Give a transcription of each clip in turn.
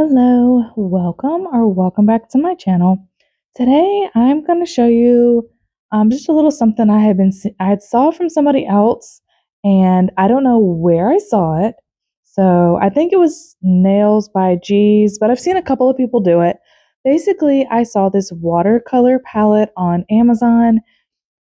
Hello, welcome back to my channel. Today I'm going to show you just a little something I had saw from somebody else, and I don't know where I saw it. So I think it was Nails by G's, but I've seen a couple of people do it. Basically, I saw this watercolor palette on Amazon,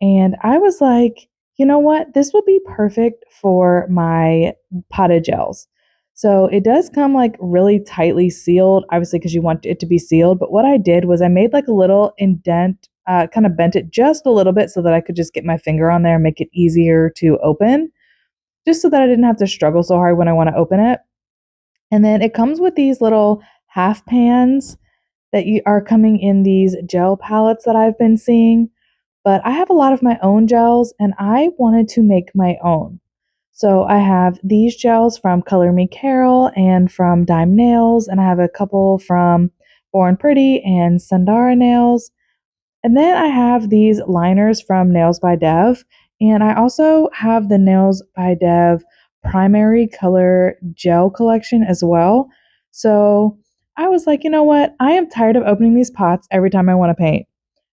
and I was like, you know what? This will be perfect for my potted gels. So it does come like really tightly sealed, obviously, because you want it to be sealed. But what I did was I made like a little indent, kind of bent it just a little bit so that I could just get my finger on there and make it easier to open, just so that I didn't have to struggle so hard when I want to open it. And then it comes with these little half pans that you are coming in these gel palettes that I've been seeing. But I have a lot of my own gels and I wanted to make my own. So I have these gels from Color Me Carole and from Dyme Nails, and I have a couple from Born Pretty and Sundara Nails. And then I have these liners from Nails by Dev, and I also have the Nails by Dev primary color gel collection as well. So I was like, you know what? I am tired of opening these pots every time I want to paint.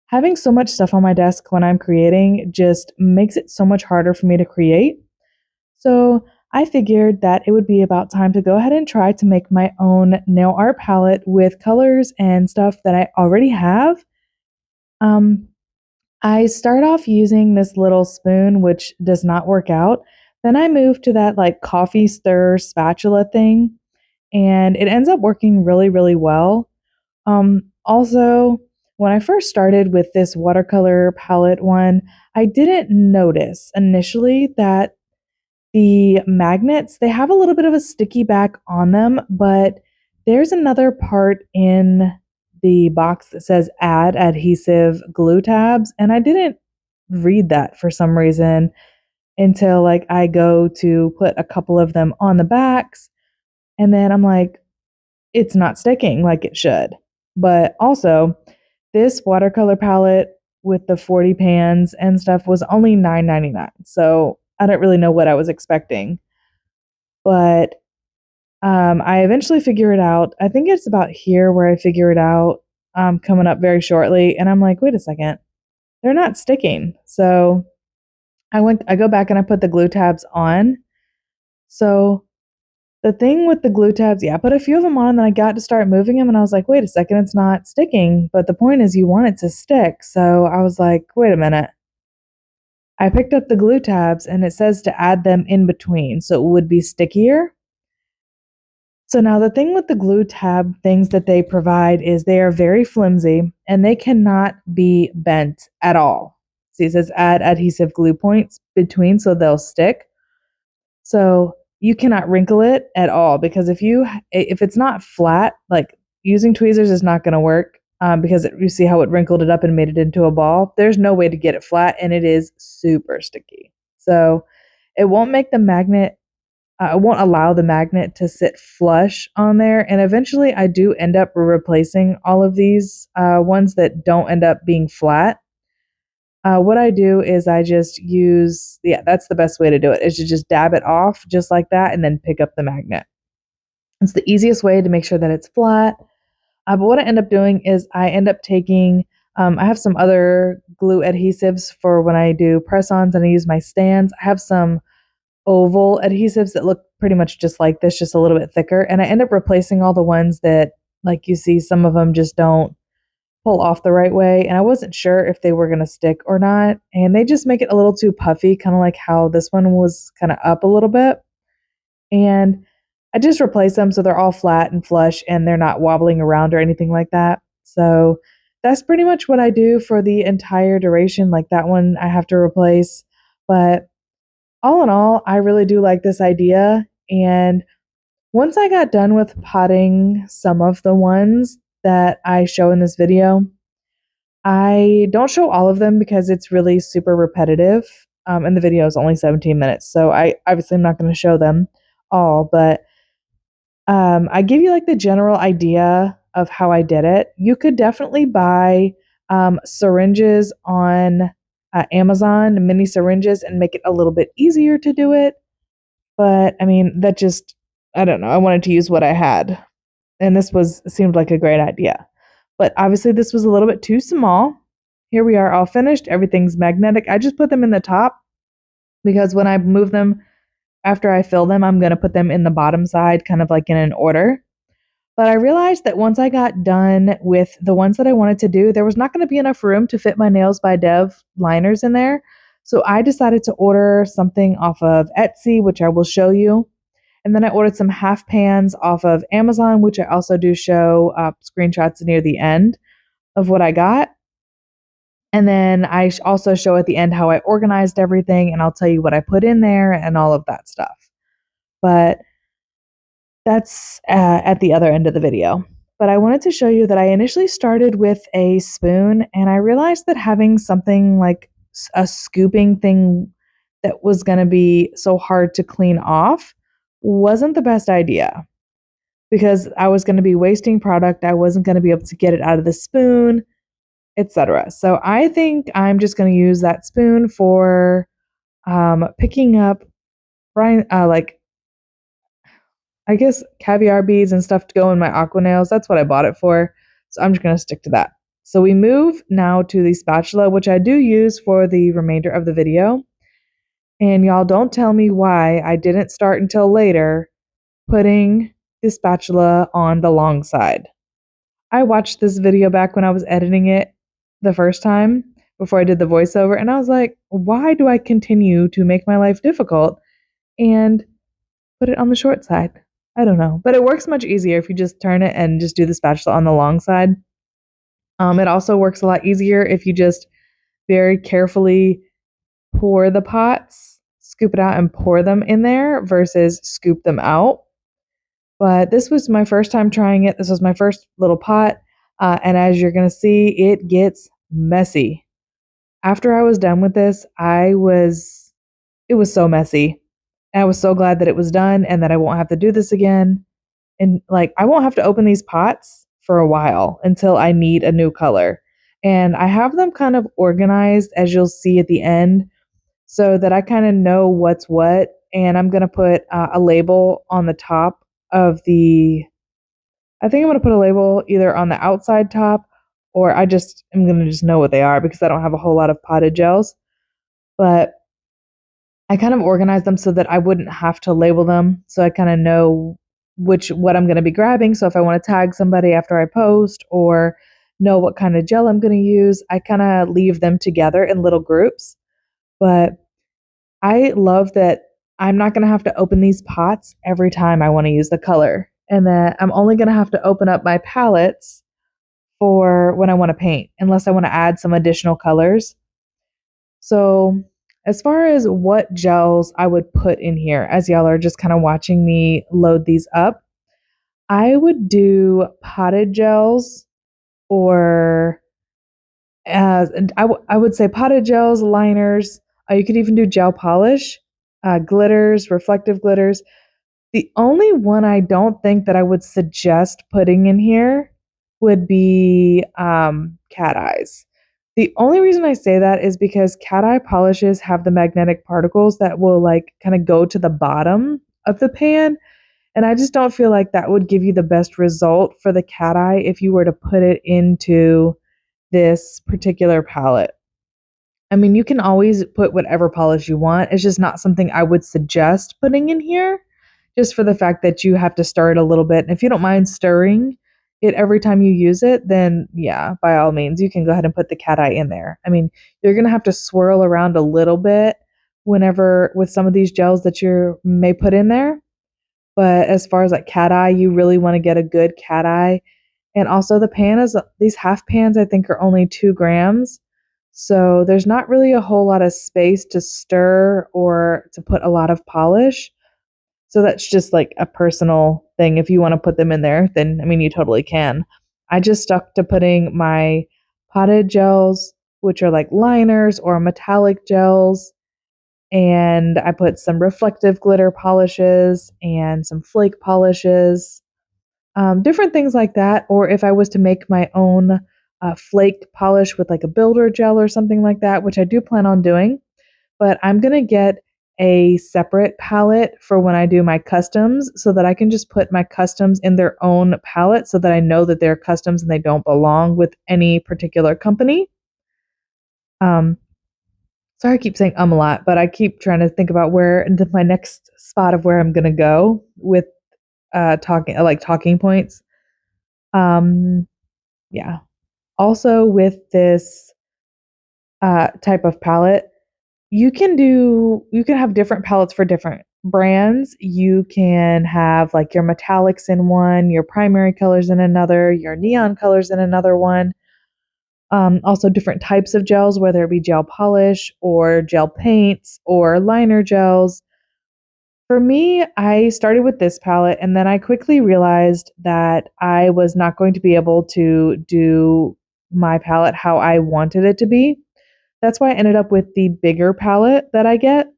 Having so much stuff on my desk when I'm creating just makes it so much harder for me to create. So I figured that it would be about time to go ahead and try to make my own nail art palette with colors and stuff that I already have. Um, I start off using this little spoon, which does not work out. Then I move to that like coffee stir spatula thing, and it ends up working really, really well. Also, when I first started with this watercolor palette one, I didn't notice initially that the magnets, they have a little bit of a sticky back on them, but there's another part in the box that says add adhesive glue tabs, and I didn't read that for some reason until like I go to put a couple of them on the backs, and then I'm like, it's not sticking like it should. But also, this watercolor palette with the 40 pans and stuff was only $9.99. So I don't really know what I was expecting. But I eventually figure it out. I think it's about here where I figure it out, coming up very shortly. And I'm like, wait a second, they're not sticking. So I go back and I put the glue tabs on. So the thing with the glue tabs, yeah, I put a few of them on, and then I got to start moving them, and I was like, wait a second, it's not sticking. But the point is, you want it to stick. So I was like, wait a minute. I picked up the glue tabs, and it says to add them in between, so it would be stickier. So now the thing with the glue tab things that they provide is they are very flimsy, and they cannot be bent at all. See, it says add adhesive glue points between so they'll stick. So you cannot wrinkle it at all, because if it's not flat, like using tweezers is not going to work, because you see how it wrinkled it up and made it into a ball. There's no way to get it flat, and it is super sticky. So it won't make the magnet. It won't allow the magnet to sit flush on there. And eventually, I do end up replacing all of these ones that don't end up being flat. What I do is I just use, yeah, that's the best way to do it, is to just dab it off just like that and then pick up the magnet. It's the easiest way to make sure that it's flat. But what I end up doing is I end up taking, I have some other glue adhesives for when I do press-ons and I use my stands. I have some oval adhesives that look pretty much just like this, just a little bit thicker. And I end up replacing all the ones that, like you see, some of them just don't pull off the right way, and I wasn't sure if they were going to stick or not, and they just make it a little too puffy, kind of like how this one was kind of up a little bit. And I just replace them so they're all flat and flush and they're not wobbling around or anything like that. So that's pretty much what I do for the entire duration. Like that one I have to replace, but all in all, I really do like this idea. And once I got done with potting some of the ones that I show in this video, I don't show all of them because it's really super repetitive, and the video is only 17 minutes, so I obviously I'm not going to show them all, but I give you like the general idea of how I did it. You could definitely buy syringes on Amazon, mini syringes, and make it a little bit easier to do it. But I mean, that just, I don't know. I wanted to use what I had. and seemed like a great idea. But obviously this was a little bit too small. Here we are all finished. Everything's magnetic. I just put them in the top because when I move them after I fill them, I'm going to put them in the bottom side, kind of like in an order. But I realized that once I got done with the ones that I wanted to do, there was not going to be enough room to fit my Nails by Dev liners in there. So I decided to order something off of Etsy, which I will show you. And then I ordered some half pans off of Amazon, which I also do show screenshots near the end of what I got. And then I also show at the end how I organized everything, and I'll tell you what I put in there and all of that stuff. But that's at the other end of the video. But I wanted to show you that I initially started with a spoon, and I realized that having something like a scooping thing that was going to be so hard to clean off wasn't the best idea because I was going to be wasting product. I wasn't going to be able to get it out of the spoon, etc. So I think I'm just going to use that spoon for picking up like I guess caviar beads and stuff to go in my aqua nails. That's what I bought it for. So I'm just going to stick to that. So we move now to the spatula, which I do use for the remainder of the video. And y'all don't tell me why I didn't start until later putting the spatula on the long side. I watched this video back when I was editing it the first time before I did the voiceover, and I was like, why do I continue to make my life difficult and put it on the short side? I don't know, but it works much easier if you just turn it and just do the spatula on the long side. It also works a lot easier if you just very carefully pour the pots, scoop it out and pour them in there versus scoop them out. But this was my first time trying it. This was my first little pot. And as you're going to see, it gets messy. After I was done with this, it was so messy. And I was so glad that it was done and that I won't have to do this again. And like, I won't have to open these pots for a while until I need a new color. And I have them kind of organized, as you'll see at the end, so that I kind of know what's what. And I'm going to put a label on the top of I think I'm going to put a label either on the outside top, or I'm going to just know what they are because I don't have a whole lot of potted gels. But I kind of organized them so that I wouldn't have to label them. So I kind of know what I'm going to be grabbing. So if I want to tag somebody after I post or know what kind of gel I'm going to use, I kind of leave them together in little groups. But I love that I'm not going to have to open these pots every time I want to use the color, and that I'm only going to have to open up my palettes for when I want to paint, unless I want to add some additional colors. So as far as what gels I would put in here, as y'all are just kind of watching me load these up, I would do potted gels, or I would say potted gels, liners. You could even do gel polish, glitters, reflective glitters. The only one I don't think that I would suggest putting in here would be cat eyes. The only reason I say that is because cat eye polishes have the magnetic particles that will like kind of go to the bottom of the pan. And I just don't feel like that would give you the best result for the cat eye if you were to put it into this particular palette. I mean, you can always put whatever polish you want. It's just not something I would suggest putting in here, just for the fact that you have to stir it a little bit. And if you don't mind stirring it every time you use it, then yeah, by all means, you can go ahead and put the cat eye in there. I mean, you're going to have to swirl around a little bit whenever with some of these gels that you may put in there. But as far as like cat eye, you really want to get a good cat eye. And also these half pans, I think, are only 2 grams. So there's not really a whole lot of space to stir or to put a lot of polish. So that's just like a personal thing. If you want to put them in there, then I mean, you totally can. I just stuck to putting my potted gels, which are like liners or metallic gels. And I put some reflective glitter polishes and some flake polishes, different things like that. Or if I was to make my own flake polish with like a builder gel or something like that, which I do plan on doing. But I'm going to get a separate palette for when I do my customs so that I can just put my customs in their own palette so that I know that they're customs and they don't belong with any particular company. Um, Sorry, I keep saying a lot, but I keep trying to think about where my next spot of where I'm gonna go with talking points. Um, yeah. Also, with this type of palette, you can have different palettes for different brands. You can have like your metallics in one, your primary colors in another, your neon colors in another one. Also, different types of gels, whether it be gel polish or gel paints or liner gels. For me, I started with this palette and then I quickly realized that I was not going to be able to do my palette how I wanted it to be. That's why I ended up with the bigger palette that I get.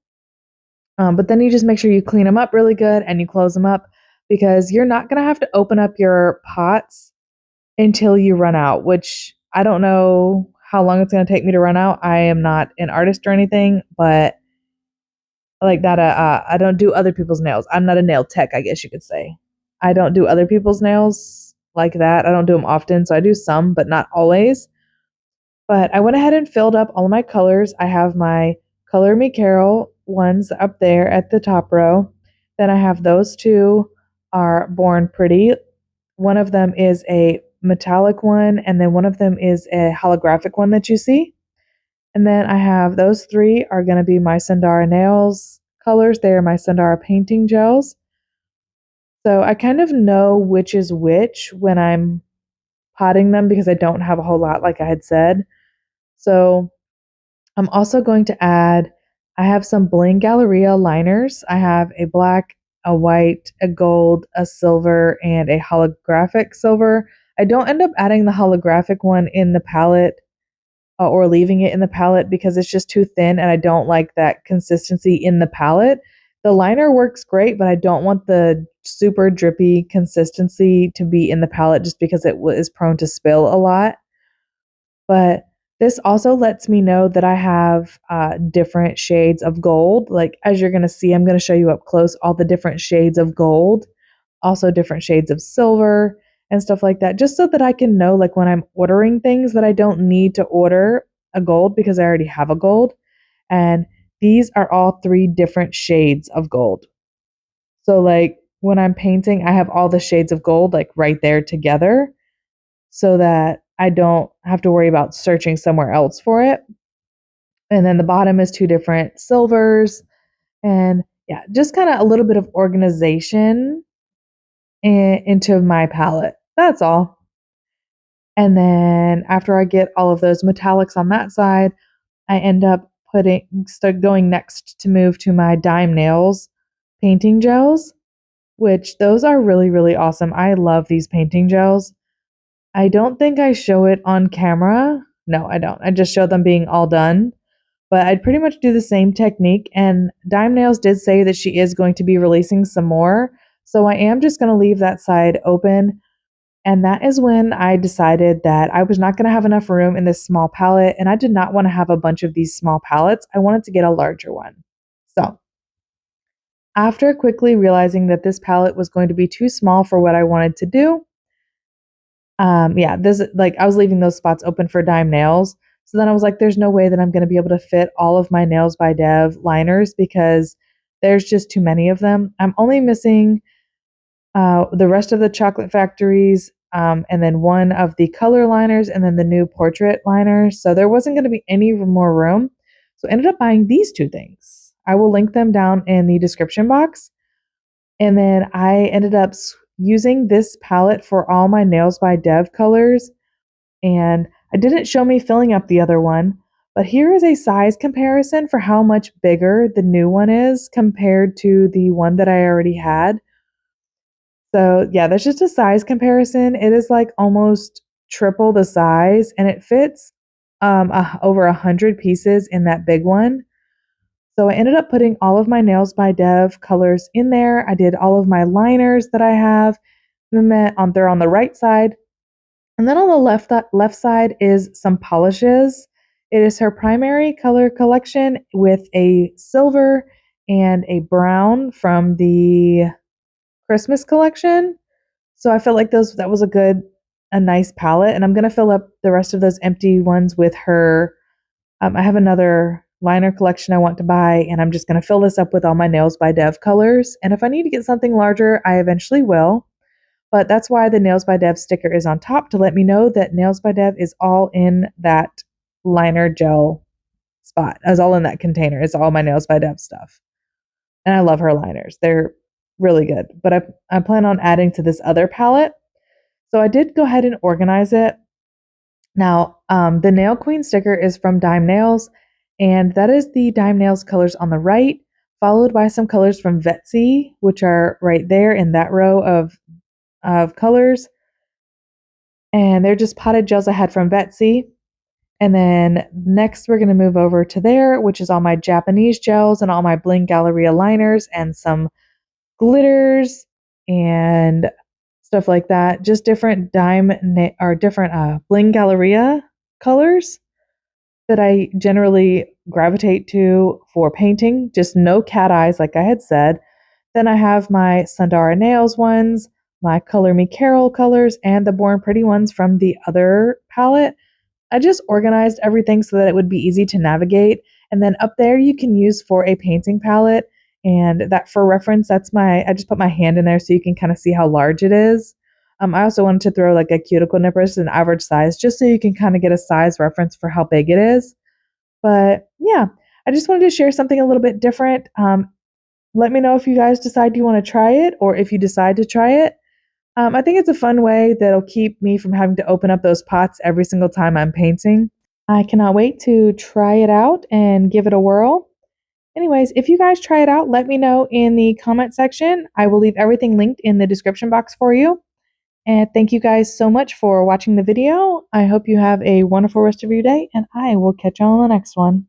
But then you just make sure you clean them up really good and you close them up because you're not going to have to open up your pots until you run out, which I don't know how long it's going to take me to run out. I am not an artist or anything, but like that, I don't do other people's nails. I'm not a nail tech, I guess you could say. I don't do other people's nails like that. I don't do them often, so I do some, but not always. But I went ahead and filled up all my colors. I have my Color Me Carole ones up there at the top row. Then I have those two are Born Pretty. One of them is a metallic one, and then one of them is a holographic one that you see. And then I have those three are going to be my Sundara Nails colors. They are my Sundara painting gels. So I kind of know which is which when I'm potting them because I don't have a whole lot, like I had said. So I'm also going to add, I have some Bling Galleria liners. I have a black, a white, a gold, a silver, and a holographic silver. I don't end up adding the holographic one in the palette or leaving it in the palette because it's just too thin and I don't like that consistency in the palette. The liner works great, but I don't want the super drippy consistency to be in the palette just because it is prone to spill a lot. But this also lets me know that I have different shades of gold. Like as you're going to see, I'm going to show you up close all the different shades of gold, also different shades of silver and stuff like that, just so that I can know like when I'm ordering things that I don't need to order a gold because I already have a gold. And these are all three different shades of gold. So like when I'm painting, I have all the shades of gold like right there together so that I don't have to worry about searching somewhere else for it. And then the bottom is two different silvers. And yeah, just kind of a little bit of organization into my palette. That's all. And then after I get all of those metallics on that side, I end up start going next to move to my Dyme Nails painting gels, which those are really, really awesome. I love these painting gels. I don't think I show it on camera. No, I don't. I just show them being all done. But I'd pretty much do the same technique. And Dyme Nails did say that she is going to be releasing some more. So I am just going to leave that side open. And that is when I decided that I was not going to have enough room in this small palette. And I did not want to have a bunch of these small palettes. I wanted to get a larger one. So after quickly realizing that this palette was going to be too small for what I wanted to do, yeah, this like I was leaving those spots open for Dyme Nails. So then I was like, there's no way that I'm going to be able to fit all of my Nails by Dev liners because there's just too many of them. I'm only missing the rest of the Chocolate Factories, and then one of the color liners, and then the new portrait liners. So there wasn't going to be any more room. So I ended up buying these two things. I will link them down in the description box. And then I ended up using this palette for all my Nails by Dev colors. And I didn't show me filling up the other one, but here is a size comparison for how much bigger the new one is compared to the one that I already had. So yeah, that's just a size comparison. It is like almost triple the size and it fits over 100 pieces in that big one. So I ended up putting all of my Nails by Dev colors in there. I did all of my liners that I have. And then they're on the right side. And then on the left side is some polishes. It is her primary color collection with a silver and a brown from the Christmas collection. So I felt like that was a nice palette, and I'm gonna fill up the rest of those empty ones with her. I have another liner collection I want to buy, and I'm just gonna fill this up with all my Nails by Dev colors. And if I need to get something larger, I eventually will. But that's why the Nails by Dev sticker is on top to let me know that Nails by Dev is all in that liner gel spot. It's all in that container. It's all my Nails by Dev stuff. And I love her liners. They're really good. But I plan on adding to this other palette. So I did go ahead and organize it. Now, the Nail Queen sticker is from Dyme Nails, and that is the Dyme Nails colors on the right, followed by some colors from Vetsy, which are right there in that row of colors. And they're just potted gels I had from Vetsy. And then next we're going to move over to there, which is all my Japanese gels and all my Bling Galleria liners and some glitters and stuff like that. Just different different Bling Galleria colors that I generally gravitate to for painting. Just no cat eyes, like I had said. Then I have my Sundara Nails ones, my Color Me Carole colors, and the Born Pretty ones from the other palette. I just organized everything so that it would be easy to navigate. And then up there you can use for a painting palette. And that for reference, I just put my hand in there so you can kind of see how large it is. I also wanted to throw like a cuticle nipper, it's an average size, just so you can kind of get a size reference for how big it is. But yeah, I just wanted to share something a little bit different. Let me know if you guys decide you want to try it or if you decide to try it. I think it's a fun way that'll keep me from having to open up those pots every single time I'm painting. I cannot wait to try it out and give it a whirl. Anyways, if you guys try it out, let me know in the comment section. I will leave everything linked in the description box for you. And thank you guys so much for watching the video. I hope you have a wonderful rest of your day, and I will catch you on the next one.